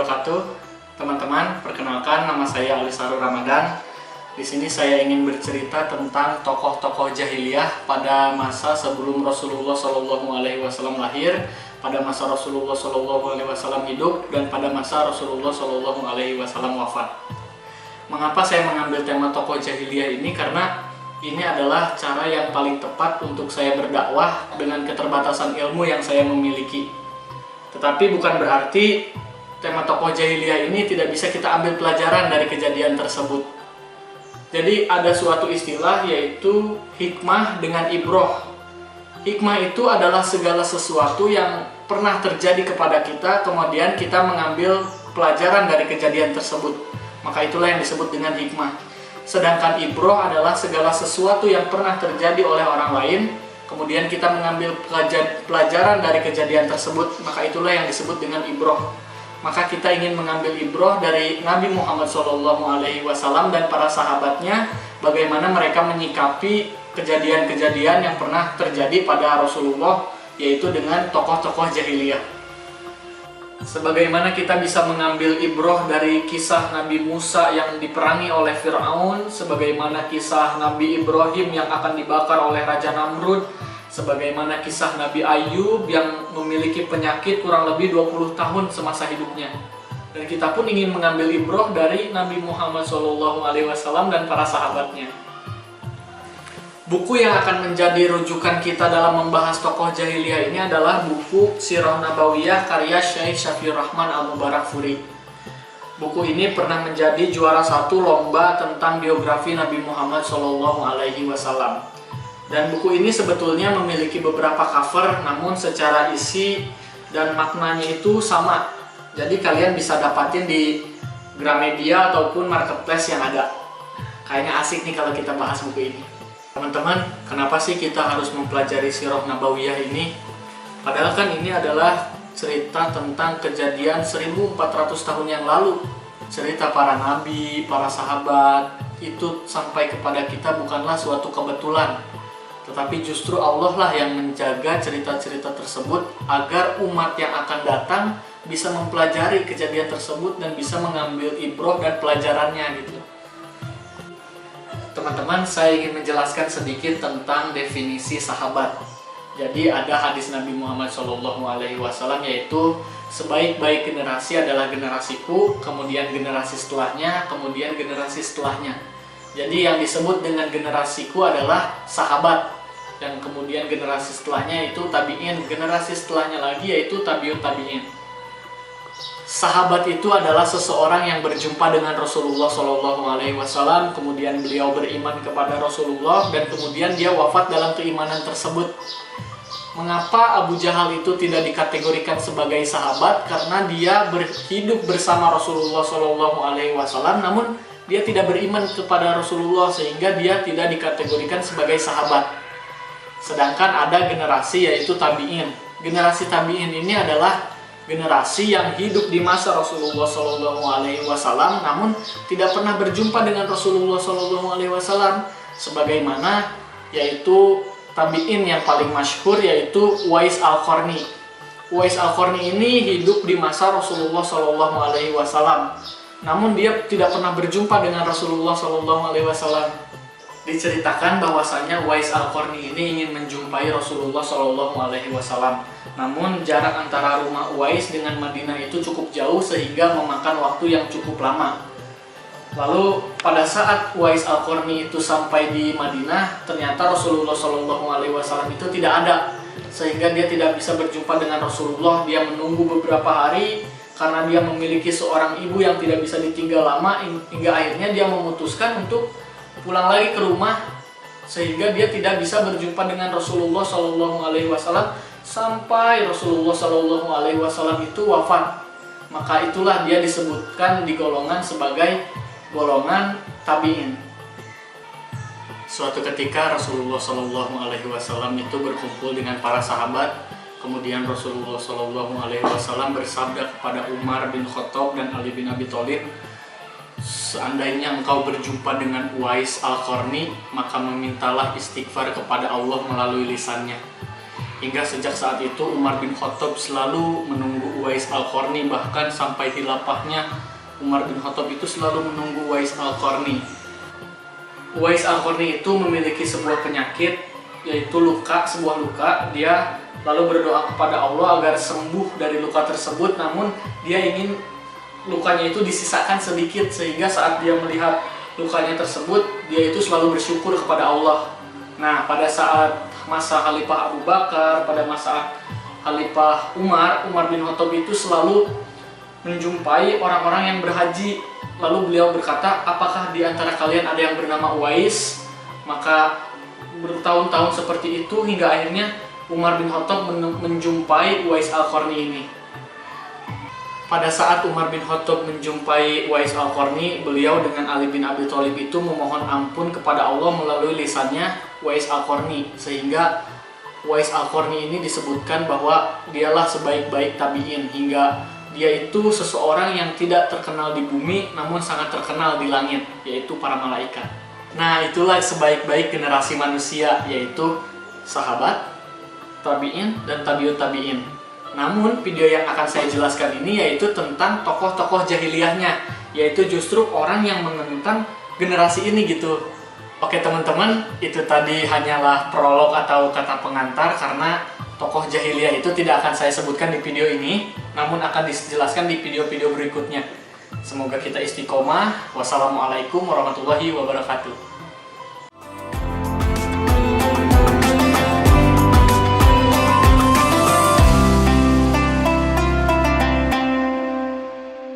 wabarakatuh. Teman-teman, perkenalkan nama saya Ali Sarul Ramadan. Di sini saya ingin bercerita tentang tokoh-tokoh jahiliyah pada masa sebelum Rasulullah SAW lahir, pada masa Rasulullah SAW hidup, dan pada masa Rasulullah SAW wafat. Mengapa saya mengambil tema tokoh jahiliyah ini? Karena ini adalah cara yang paling tepat untuk saya berdakwah dengan keterbatasan ilmu yang saya memiliki. Tetapi bukan berarti tema tokoh jahiliyah ini tidak bisa kita ambil pelajaran dari kejadian tersebut. Jadi ada suatu istilah yaitu hikmah dengan ibroh. Hikmah itu adalah segala sesuatu yang pernah terjadi kepada kita, kemudian kita mengambil pelajaran dari kejadian tersebut. Maka itulah yang disebut dengan hikmah. Sedangkan ibroh adalah segala sesuatu yang pernah terjadi oleh orang lain, kemudian kita mengambil pelajaran dari kejadian tersebut, maka itulah yang disebut dengan ibroh. Maka kita ingin mengambil ibroh dari Nabi Muhammad SAW dan para sahabatnya, bagaimana mereka menyikapi kejadian-kejadian yang pernah terjadi pada Rasulullah, yaitu dengan tokoh-tokoh jahiliyah. Sebagaimana kita bisa mengambil ibroh dari kisah Nabi Musa yang diperangi oleh Fir'aun, sebagaimana kisah Nabi Ibrahim yang akan dibakar oleh Raja Namrud, sebagaimana kisah Nabi Ayub yang memiliki penyakit kurang lebih 20 tahun semasa hidupnya. Dan kita pun ingin mengambil ibroh dari Nabi Muhammad SAW dan para sahabatnya. Buku yang akan menjadi rujukan kita dalam membahas tokoh jahiliyah ini adalah buku Sirah Nabawiyah karya Syekh Syafiur Rahman Al-Mubarakfuri. Buku ini pernah menjadi juara 1 lomba tentang biografi Nabi Muhammad SAW. Dan buku ini sebetulnya memiliki beberapa cover, namun secara isi dan maknanya itu sama. Jadi kalian bisa dapatin di Gramedia ataupun marketplace yang ada. Kayaknya asik nih kalau kita bahas buku ini. Teman-teman, kenapa sih kita harus mempelajari Sirah Nabawiyah ini? Padahal kan ini adalah cerita tentang kejadian 1400 tahun yang lalu. Cerita para nabi, para sahabat, itu sampai kepada kita bukanlah suatu kebetulan. Tetapi justru Allah lah yang menjaga cerita-cerita tersebut agar umat yang akan datang bisa mempelajari kejadian tersebut dan bisa mengambil ibroh dan pelajarannya gitu. Teman-teman, saya ingin menjelaskan sedikit tentang definisi sahabat. Jadi ada hadis Nabi Muhammad SAW yaitu sebaik-baik generasi adalah generasiku, kemudian generasi setelahnya, kemudian generasi setelahnya. Jadi yang disebut dengan generasiku adalah sahabat, dan kemudian generasi setelahnya itu tabi'in, generasi setelahnya lagi yaitu tabi'ut tabi'in. Sahabat itu adalah seseorang yang berjumpa dengan Rasulullah SAW, kemudian beliau beriman kepada Rasulullah, dan kemudian dia wafat dalam keimanan tersebut. Mengapa Abu Jahal itu tidak dikategorikan sebagai sahabat? Karena dia hidup bersama Rasulullah SAW, namun dia tidak beriman kepada Rasulullah sehingga dia tidak dikategorikan sebagai sahabat. Sedangkan ada generasi yaitu tabi'in. Generasi tabi'in ini adalah generasi yang hidup di masa Rasulullah SAW namun tidak pernah berjumpa dengan Rasulullah SAW, sebagaimana yaitu tabi'in yang paling masyhur yaitu Uwais Al-Qarni. Uwais Al-Qarni ini hidup di masa Rasulullah SAW. Namun dia tidak pernah berjumpa dengan Rasulullah SAW. Diceritakan bahwasanya Uwais Al-Qarni ini ingin menjumpai Rasulullah SAW. Namun jarak antara rumah Uwais dengan Madinah itu cukup jauh sehingga memakan waktu yang cukup lama. Lalu pada saat Uwais Al-Qarni itu sampai di Madinah, ternyata Rasulullah SAW itu tidak ada, sehingga dia tidak bisa berjumpa dengan Rasulullah. Dia menunggu beberapa hari karena dia memiliki seorang ibu yang tidak bisa ditinggal lama, hingga akhirnya dia memutuskan untuk pulang lagi ke rumah, sehingga dia tidak bisa berjumpa dengan Rasulullah SAW sampai Rasulullah SAW itu wafat. Maka itulah dia disebutkan di golongan sebagai golongan tabi'in. Suatu ketika Rasulullah SAW itu berkumpul dengan para sahabat. Kemudian Rasulullah SAW bersabda kepada Umar bin Khattab dan Ali bin Abi Thalib, seandainya engkau berjumpa dengan Uwais Al-Qarni, maka memintalah istighfar kepada Allah melalui lisannya. Hingga sejak saat itu Umar bin Khattab selalu menunggu Uwais Al-Qarni, bahkan sampai hilafahnya Umar bin Khattab itu selalu menunggu Uwais Al-Qarni. Uwais Al-Qarni itu memiliki sebuah penyakit, yaitu sebuah luka. Dia lalu berdoa kepada Allah agar sembuh dari luka tersebut, namun dia ingin lukanya itu disisakan sedikit, sehingga saat dia melihat lukanya tersebut, dia itu selalu bersyukur kepada Allah. Nah, pada saat masa Khalifah Abu Bakar, pada masa Khalifah Umar bin Khattab itu selalu menjumpai orang-orang yang berhaji. Lalu beliau berkata, apakah di antara kalian ada yang bernama Uwais? Maka bertahun-tahun seperti itu hingga akhirnya Umar bin Khattab menjumpai Uwais Al-Qarni ini. Pada saat Umar bin Khattab menjumpai Uwais Al-Qarni, beliau dengan Ali bin Abi Thalib itu memohon ampun kepada Allah melalui lisannya Uwais Al-Qarni, sehingga Uwais Al-Qarni ini disebutkan bahwa dialah sebaik-baik tabi'in, hingga dia itu seseorang yang tidak terkenal di bumi namun sangat terkenal di langit, yaitu para malaikat. Nah, itulah sebaik-baik generasi manusia, yaitu sahabat, tabi'in, dan tabi'ut tabi'in. Namun video yang akan saya jelaskan ini yaitu tentang tokoh-tokoh jahiliyahnya, yaitu justru orang yang menentang generasi ini gitu. Oke teman-teman, itu tadi hanyalah prolog atau kata pengantar, karena tokoh jahiliyah itu tidak akan saya sebutkan di video ini, namun akan dijelaskan di video-video berikutnya. Semoga kita istiqomah. Wassalamualaikum warahmatullahi wabarakatuh.